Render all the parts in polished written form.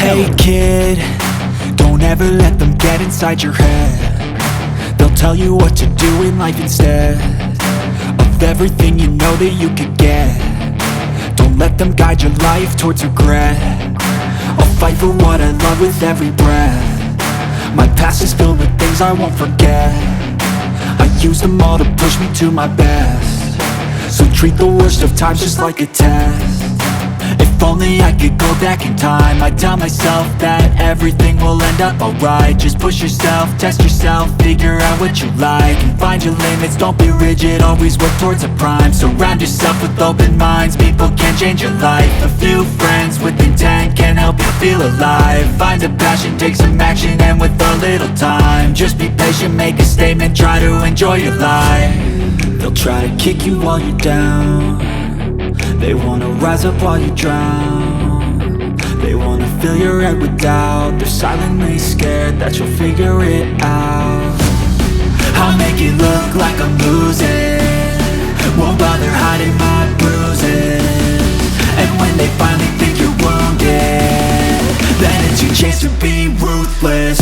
Hey kid, don't ever let them get inside your head. They'll tell you what to do in life instead of everything you know that you could get. Don't let them guide your life towards regret. I'll fight for what I love with every breath. My past is filled with things I won't forget. I use them all to push me to my best. So treat the worst of times just like a test. If only I could go back in time, I'd tell myself that everything will end up alright. Just push yourself, test yourself, figure out what you like, and find your limits, don't be rigid, always work towards a prime. Surround yourself with open minds, people can change your life. A few friends with intent can help you feel alive. Find a passion, take some action, and with a little time, just be patient, make a statement, try to enjoy your life. They'll try to kick you while you're down. They wanna rise up while you drown. They wanna fill your head with doubt. They're silently scared that you'll figure it out. I'll make it look like I'm losing, won't bother hiding my bruises. And when they finally think you're wounded, then it's your chance to be ruthless.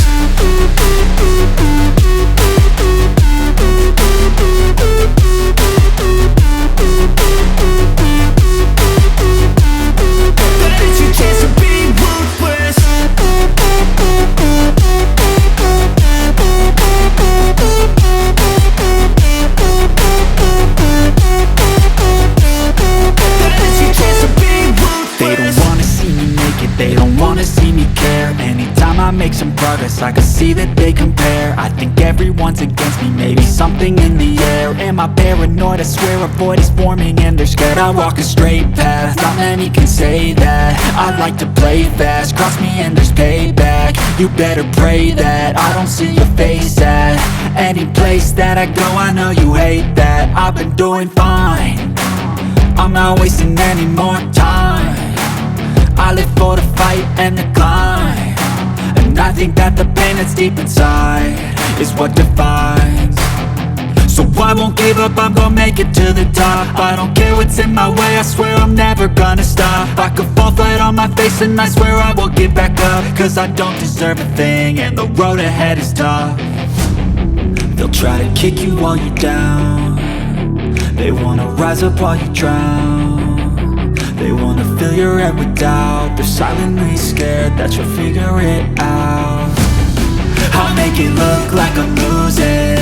They don't wanna see me care. Anytime I make some progress, I can see that they compare. I think everyone's against me, maybe something in the air. Am I paranoid? I swear a void is forming and they're scared. I walk a straight path, not many can say that. I like to play fast, cross me and there's payback. You better pray that I don't see your face at any place that I go. I know you hate that. I've been doing fine, I'm not wasting any more time. I live for the fight and the climb, and I think that the pain that's deep inside is what defines. So I won't give up, I'm gonna make it to the top. I don't care what's in my way, I swear I'm never gonna stop. I could fall flat on my face and I swear I will get back up, cause I don't deserve a thing and the road ahead is tough. They'll try to kick you while you're down. They wanna rise up while you drown. They wanna fill your head with doubt. They're silently scared that you'll figure it out. I'll make it look like I'm losing,